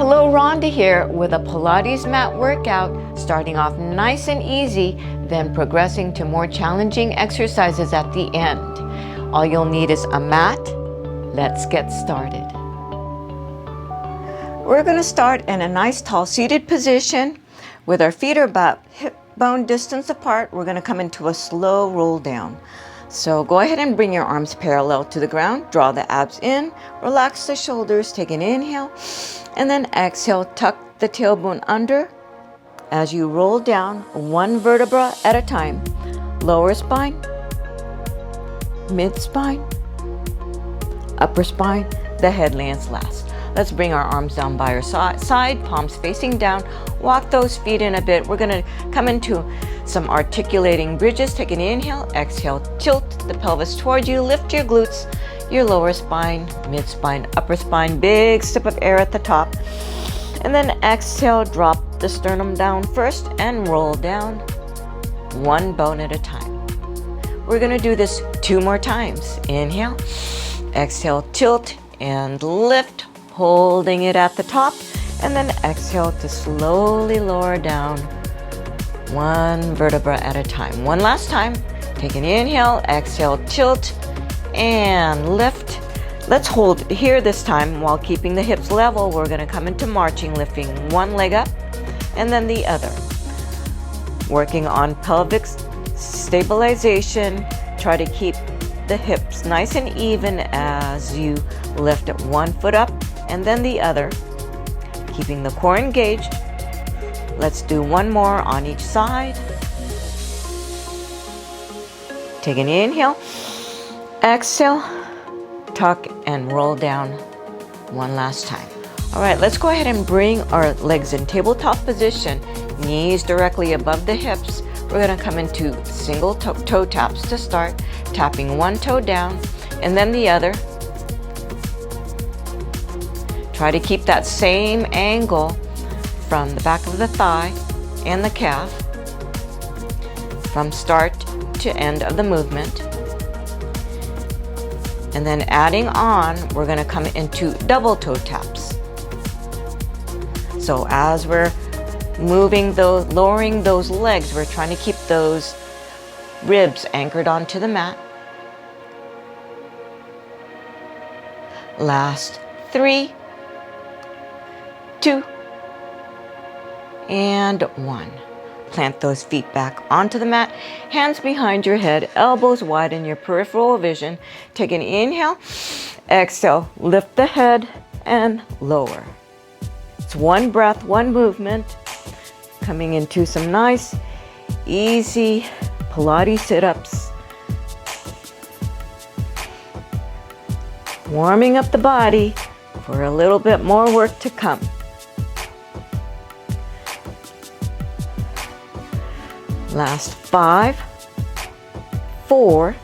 Hello, Rhonda here with a Pilates mat workout, starting off nice and easy, then progressing to more challenging exercises at the end. All you'll need is a mat. Let's get started. We're going to start in a nice tall seated position with our feet are about hip bone distance apart. We're going to come into a slow roll down. So go ahead and bring your arms parallel to the ground. Draw the abs in, relax the shoulders, take an inhale, and then exhale, tuck the tailbone under as you roll down one vertebra at a time. Lower spine, mid spine, upper spine, the head lands last. Let's bring our arms down by our side, palms facing down. Walk those feet in a bit. We're going to come into some articulating bridges. Take an inhale, exhale, tilt the pelvis toward you, lift your glutes, your lower spine, mid spine, upper spine, big sip of air at the top. And then exhale, drop the sternum down first and roll down one bone at a time. We're going to do this 2 more times. Inhale, exhale, tilt and lift, holding it at the top, and then exhale to slowly lower down one vertebra at a time. One last time. Take an inhale, exhale, tilt and lift. Let's hold here this time while keeping the hips level. We're going to come into marching, lifting one leg up and then the other. Working on pelvic stabilization. Try to keep the hips nice and even as you lift one foot up and then the other, keeping the core engaged. Let's do one more on each side. Take an inhale, exhale, tuck and roll down one last time. All right, let's go ahead and bring our legs in tabletop position, knees directly above the hips. We're going to come into single toe taps to start, tapping one toe down and then the other. Try to keep that same angle from the back of the thigh and the calf from start to end of the movement. And then adding on, we're going to come into double toe taps. So as we're moving those, lowering those legs, we're trying to keep those ribs anchored onto the mat. Last 3, 2, and 1. Plant those feet back onto the mat, hands behind your head, elbows wide in your peripheral vision. Take an inhale, exhale, lift the head and lower. It's one breath, one movement. Coming into some nice, easy Pilates sit-ups. Warming up the body for a little bit more work to come. Last 5, 4,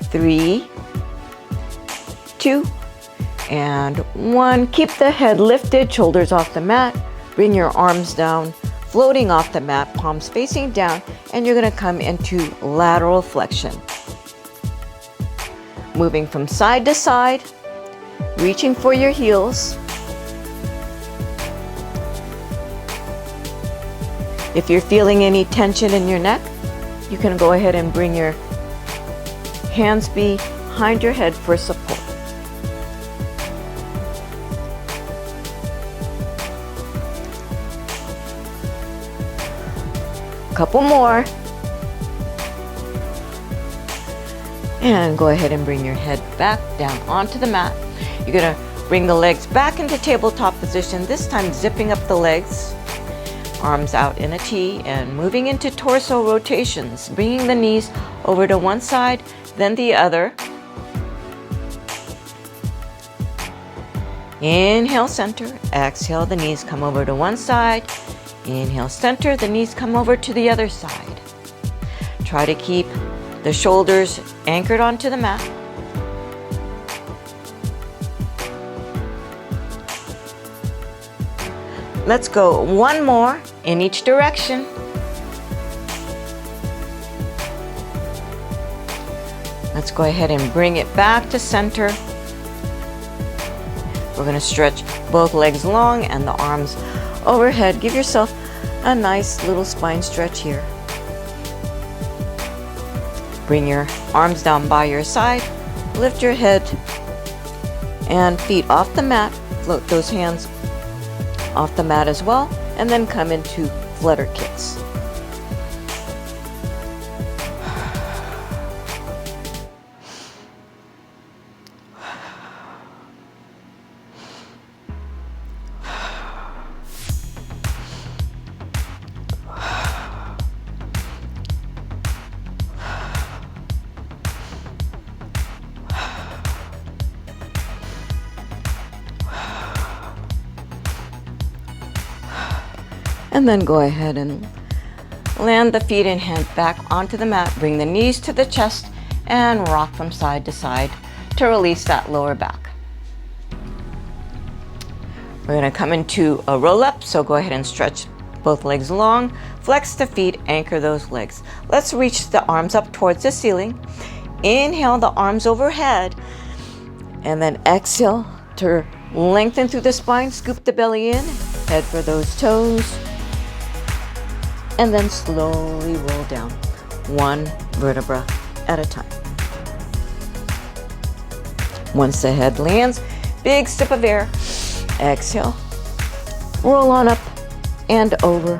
3, 2, and 1. Keep the head lifted, shoulders off the mat. Bring your arms down, floating off the mat, palms facing down, and you're going to come into lateral flexion. Moving from side to side, reaching for your heels. If you're feeling any tension in your neck, you can go ahead and bring your hands behind your head for support. Couple more. And go ahead and bring your head back down onto the mat. You're going to bring the legs back into tabletop position, this time zipping up the legs. Arms out in a T and moving into torso rotations, bringing the knees over to one side, then the other. Inhale, center. Exhale, the knees come over to one side. Inhale, center. The knees come over to the other side. Try to keep the shoulders anchored onto the mat. Let's go one more in each direction. Let's go ahead and bring it back to center. We're going to stretch both legs long and the arms overhead. Give yourself a nice little spine stretch here. Bring your arms down by your side. Lift your head and feet off the mat. Float those hands off the mat as well. And then come into flutter kicks. And then go ahead and land the feet and hands back onto the mat. Bring the knees to the chest and rock from side to side to release that lower back. We're going to come into a roll up, so go ahead and stretch both legs long. Flex the feet, anchor those legs. Let's reach the arms up towards the ceiling. Inhale the arms overhead, and then exhale to lengthen through the spine. Scoop the belly in, head for those toes. And then slowly roll down, one vertebra at a time. Once the head lands, big sip of air. Exhale, roll on up and over.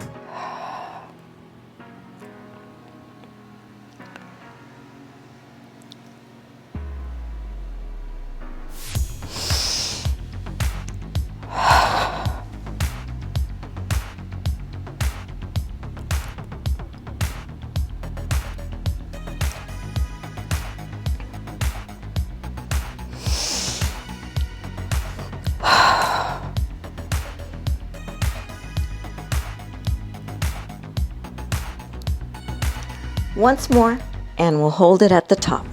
Once more, and we'll hold it at the top.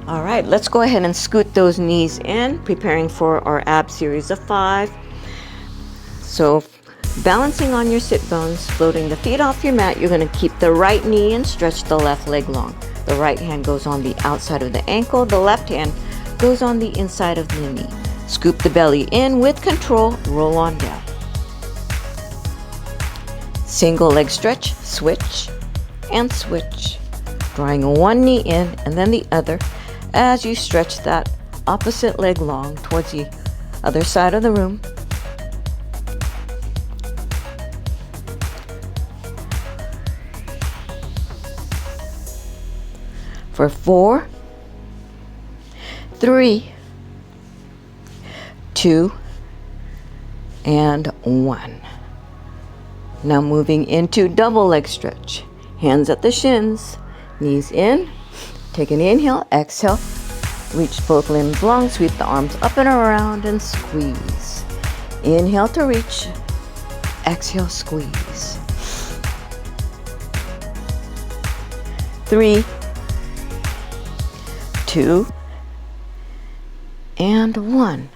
All right, let's go ahead and scoot those knees in, preparing for our ab series of 5. So balancing on your sit bones, floating the feet off your mat, you're going to keep the right knee and stretch the left leg long. The right hand goes on the outside of the ankle, the left hand goes on the inside of the knee. Scoop the belly in with control, roll on down. Single leg stretch, switch and switch. Drawing one knee in and then the other as you stretch that opposite leg long towards the other side of the room. For 4, 3, 2, and 1. Now moving into double leg stretch. Hands at the shins, knees in. Take an inhale, exhale. Reach both limbs long, sweep the arms up and around and squeeze. Inhale to reach, exhale, squeeze. 3, 2, and 1.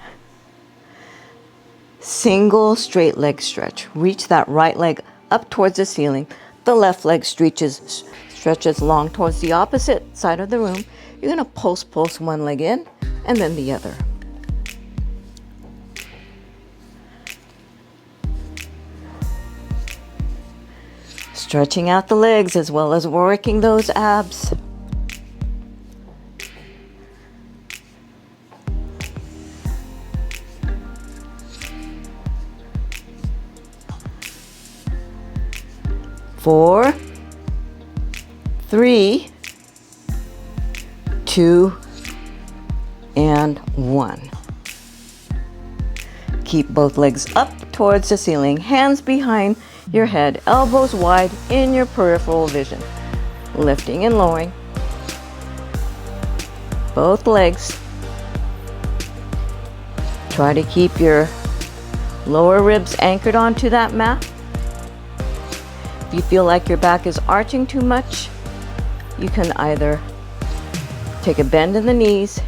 Single straight leg stretch. Reach that right leg up towards the ceiling. The left leg stretches long towards the opposite side of the room. You're going to pulse one leg in and then the other. Stretching out the legs as well as working those abs. Four, 3, 2, and 1. Keep both legs up towards the ceiling, hands behind your head, elbows wide in your peripheral vision. Lifting and lowering. Both legs. Try to keep your lower ribs anchored onto that mat. If you feel like your back is arching too much, you can either take a bend in the knees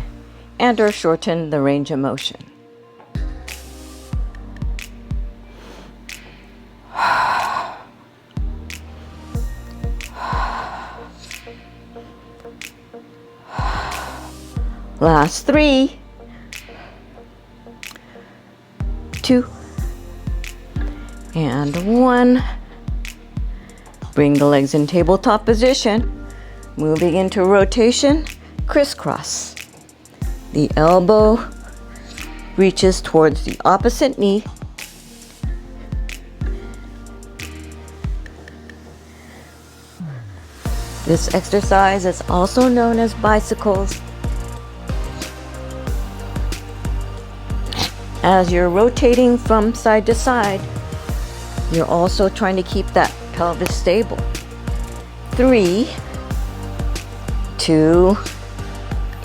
and or shorten the range of motion. Last 3, 2, and 1. Bring the legs in tabletop position. Moving into rotation, crisscross. The elbow reaches towards the opposite knee. This exercise is also known as bicycles. As you're rotating from side to side, you're also trying to keep that pelvis stable. 3, 2,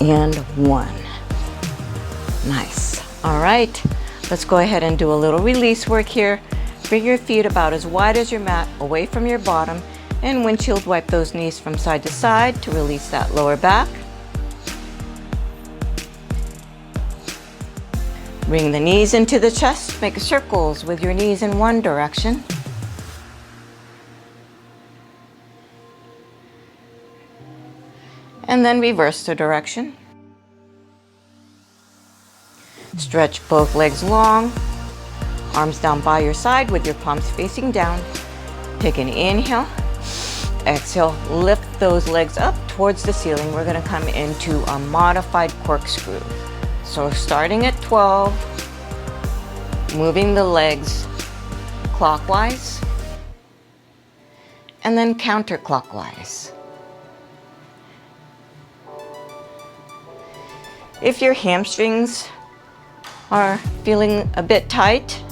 and 1. Nice. All right, let's go ahead and do a little release work here. Bring your feet about as wide as your mat, away from your bottom, and windshield wipe those knees from side to side to release that lower back. Bring the knees into the chest, make circles with your knees in one direction. And then reverse the direction. Stretch both legs long, arms down by your side with your palms facing down. Take an inhale, exhale, lift those legs up towards the ceiling. We're going to come into a modified corkscrew. So starting at 12, moving the legs clockwise and then counterclockwise. If your hamstrings are feeling a bit tight,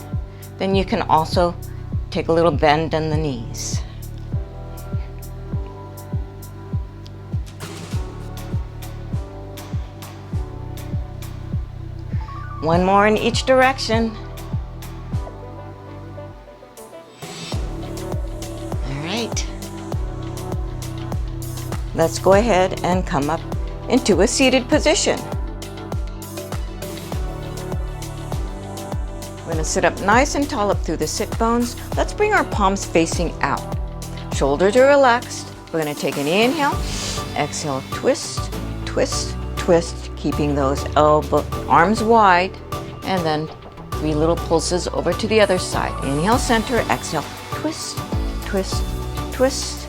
then you can also take a little bend in the knees. One more in each direction. All right. Let's go ahead and come up into a seated position. We're going to sit up nice and tall up through the sit bones. Let's bring our palms facing out. Shoulders are relaxed. We're going to take an inhale. Exhale, twist, twist, twist, keeping those arms wide. And then 3 little pulses over to the other side. Inhale, center, exhale, twist, twist, twist.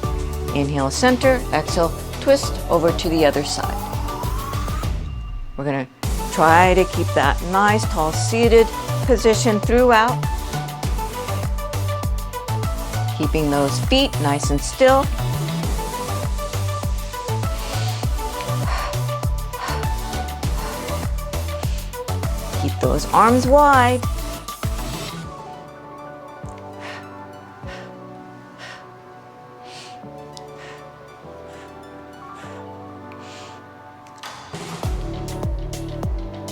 Inhale, center, exhale, twist over to the other side. We're going to try to keep that nice, tall, seated position throughout. Keeping those feet nice and still. Keep those arms wide.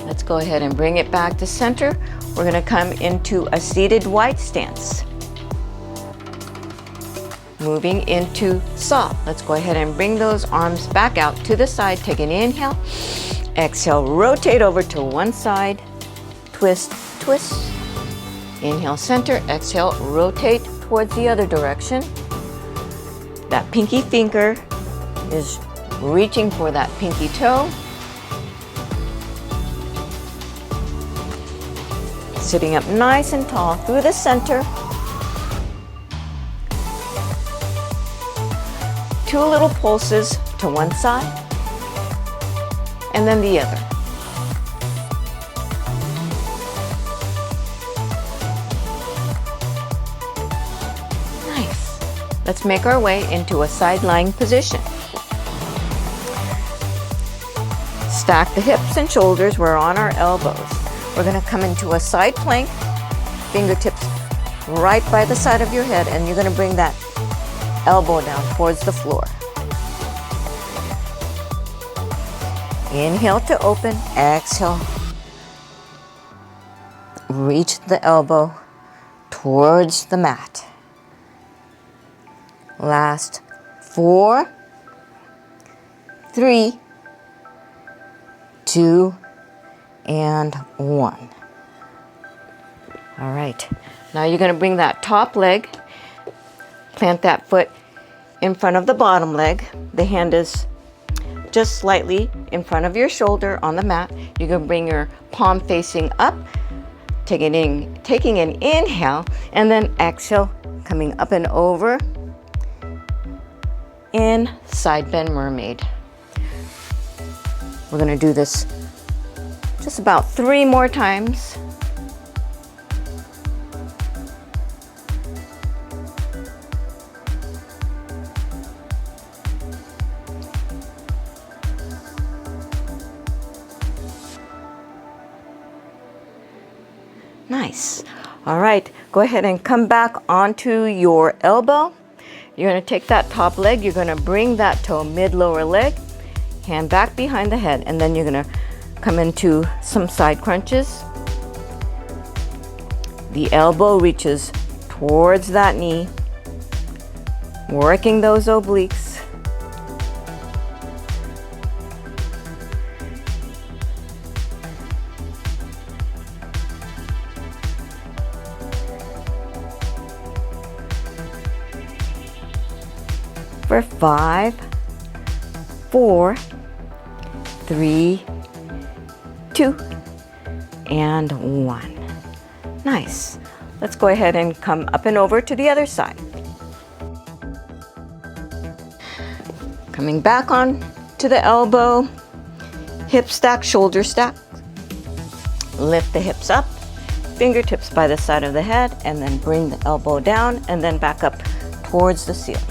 Let's go ahead and bring it back to center. We're going to come into a seated wide stance. Moving into saw. Let's go ahead and bring those arms back out to the side. Take an inhale. Exhale, rotate over to one side. Twist, twist. Inhale, center. Exhale, rotate towards the other direction. That pinky finger is reaching for that pinky toe. Sitting up nice and tall through the center. 2 little pulses to one side and then the other. Nice. Let's make our way into a side lying position. Stack the hips and shoulders. We're on our elbows. We're going to come into a side plank, fingertips right by the side of your head, and you're going to bring that elbow down towards the floor. Inhale to open, exhale. Reach the elbow towards the mat. Last 4, 3, 2, and 1. All right, now you're going to bring that top leg, plant that foot in front of the bottom leg. The hand is just slightly in front of your shoulder on the mat. You can bring your palm facing up, taking an inhale, and then exhale, coming up and over in side bend mermaid. We're going to do this just about 3 more times. Nice. All right, go ahead and come back onto your elbow. You're going to take that top leg, you're going to bring that toe mid-lower leg, hand back behind the head, and then you're going to come into some side crunches. The elbow reaches towards that knee, working those obliques. For 5, 4, 3, 2, and 1. Nice. Let's go ahead and come up and over to the other side. Coming back on to the elbow, hip stack, shoulder stack. Lift the hips up, fingertips by the side of the head, and then bring the elbow down and then back up towards the ceiling.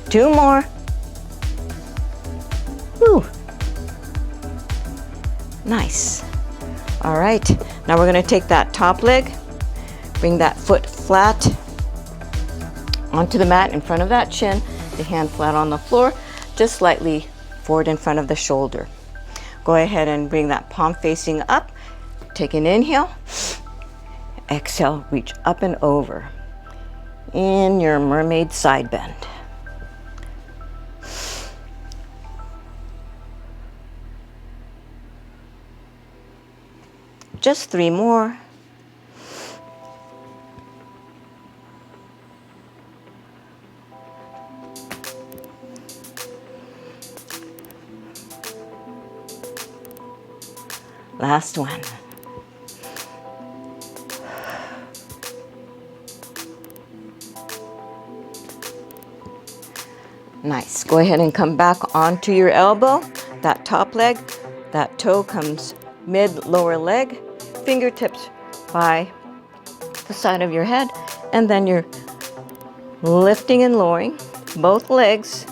Two more. Woo. Nice. All right, now we're going to take that top leg, bring that foot flat onto the mat in front of that shin, the hand flat on the floor, just slightly forward in front of the shoulder. Go ahead and bring that palm facing up. Take an inhale. Exhale, reach up and over in your mermaid side bend. Just 3 more. Last one. Nice. Go ahead and come back onto your elbow. That top leg, that toe comes mid-lower leg, fingertips by the side of your head, and then you're lifting and lowering both legs,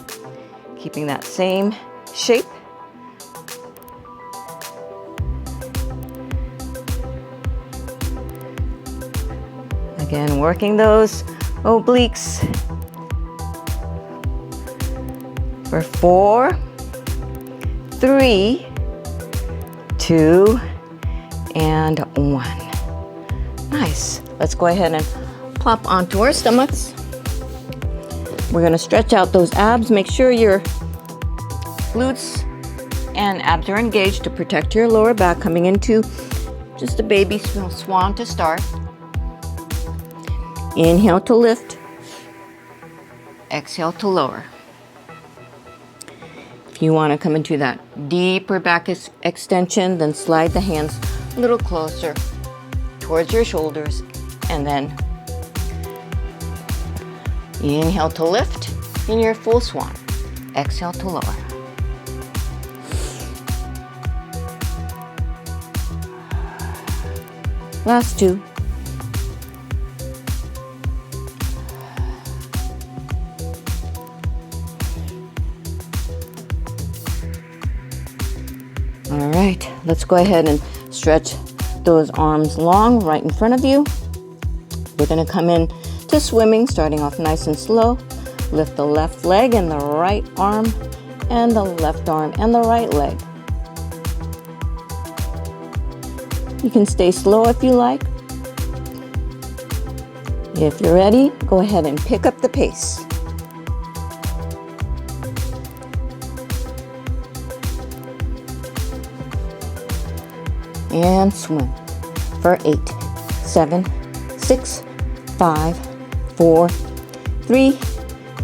keeping that same shape. Again, working those obliques. For 4, 3, 2, and 1. Nice. Let's go ahead and plop onto our stomachs. We're going to stretch out those abs. Make sure your glutes and abs are engaged to protect your lower back, coming into just a baby swan to start. Inhale to lift. Exhale to lower. If you want to come into that deeper back extension, then slide the hands a little closer towards your shoulders, and then inhale to lift in your full swan. Exhale to lower. Last 2. All right, let's go ahead and stretch those arms long right in front of you. We're going to come in to swimming, starting off nice and slow. Lift the left leg and the right arm, and the left arm and the right leg. You can stay slow if you like. If you're ready, go ahead and pick up the pace. and swim for 8, 7, 6, 5, 4, 3,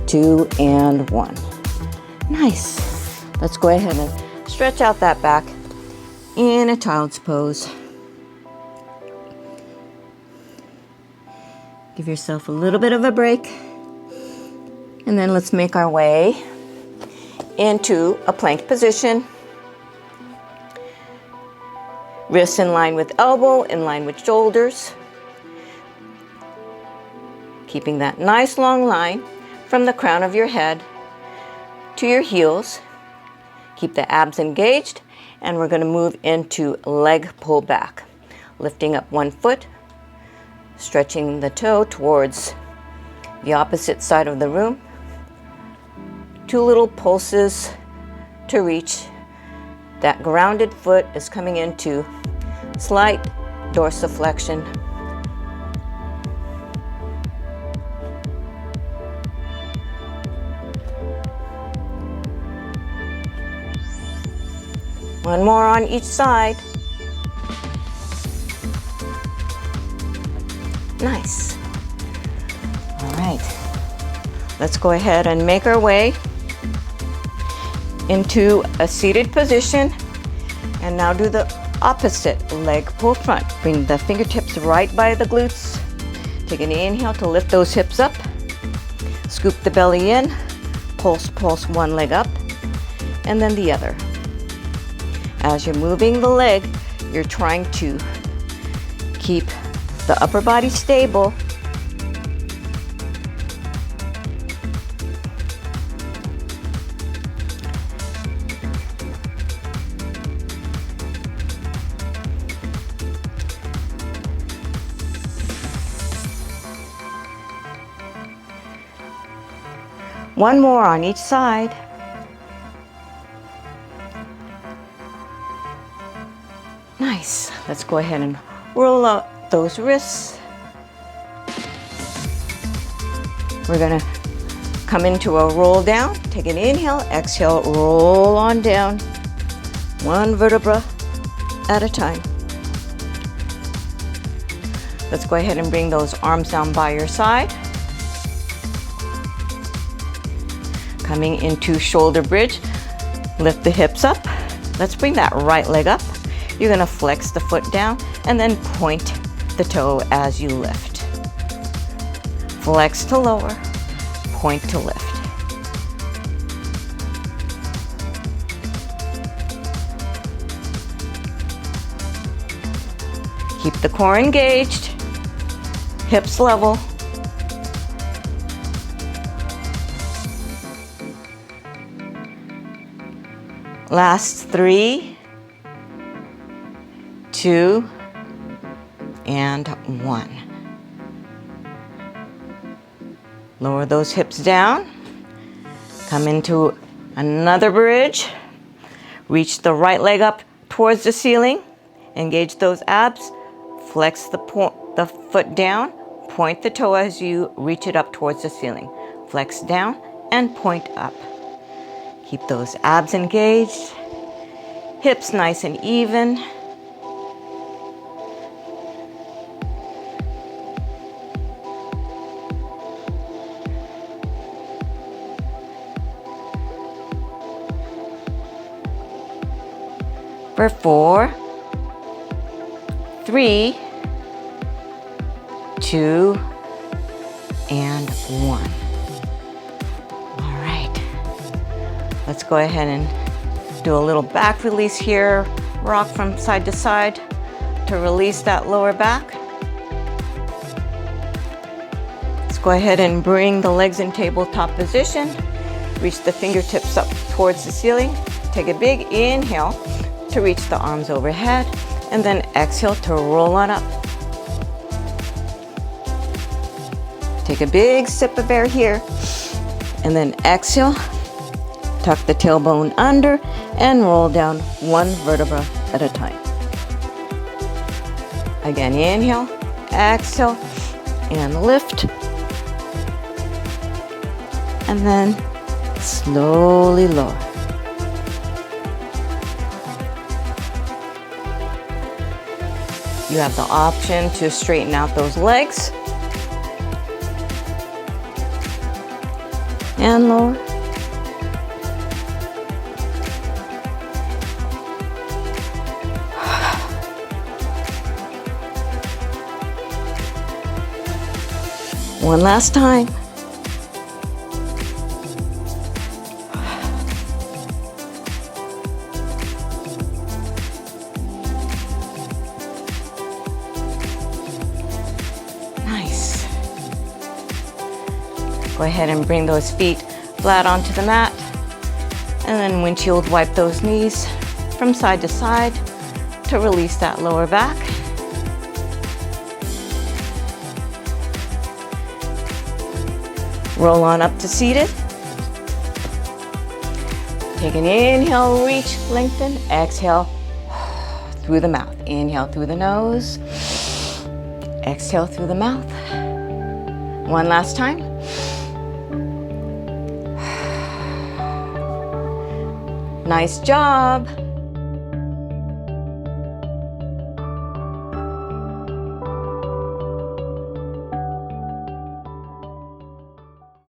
2, and 1. Nice. Let's go ahead and stretch out that back in a child's pose. Give yourself a little bit of a break. And then let's make our way into a plank position. Wrists in line with elbow, in line with shoulders. Keeping that nice long line from the crown of your head to your heels. Keep the abs engaged, and we're going to move into leg pull back. Lifting up one foot, stretching the toe towards the opposite side of the room. 2 little pulses to reach. That grounded foot is coming into slight dorsiflexion. One more on each side. Nice. All right. Let's go ahead and make our way into a seated position. And now do the opposite leg pull front. Bring the fingertips right by the glutes. Take an inhale to lift those hips up. Scoop the belly in. Pulse one leg up and then the other. As you're moving the leg, you're trying to keep the upper body stable. One more on each side. Nice. Let's go ahead and roll out those wrists. We're gonna come into a roll down. Take an inhale, exhale, roll on down. One vertebra at a time. Let's go ahead and bring those arms down by your side. Coming into shoulder bridge, lift the hips up. Let's bring that right leg up. You're gonna flex the foot down and then point the toe as you lift. Flex to lower, point to lift. Keep the core engaged, hips level. Last 3, 2, and 1. Lower those hips down. Come into another bridge. Reach the right leg up towards the ceiling. Engage those abs. Flex the foot down. Point the toe as you reach it up towards the ceiling. Flex down and point up. Keep those abs engaged, hips nice and even. For 4, 3, 2, and 1. Let's go ahead and do a little back release here. Rock from side to side to release that lower back. Let's go ahead and bring the legs in tabletop position. Reach the fingertips up towards the ceiling. Take a big inhale to reach the arms overhead, and then exhale to roll on up. Take a big sip of air here, and then exhale. Tuck the tailbone under and roll down one vertebra at a time. Again, inhale, exhale, and lift. And then slowly lower. You have the option to straighten out those legs and lower. One last time. Nice. Go ahead and bring those feet flat onto the mat, and then windshield wipe those knees from side to side to release that lower back. Roll on up to seated. Take an inhale, reach, lengthen. Exhale through the mouth. Inhale through the nose. Exhale through the mouth. One last time. Nice job.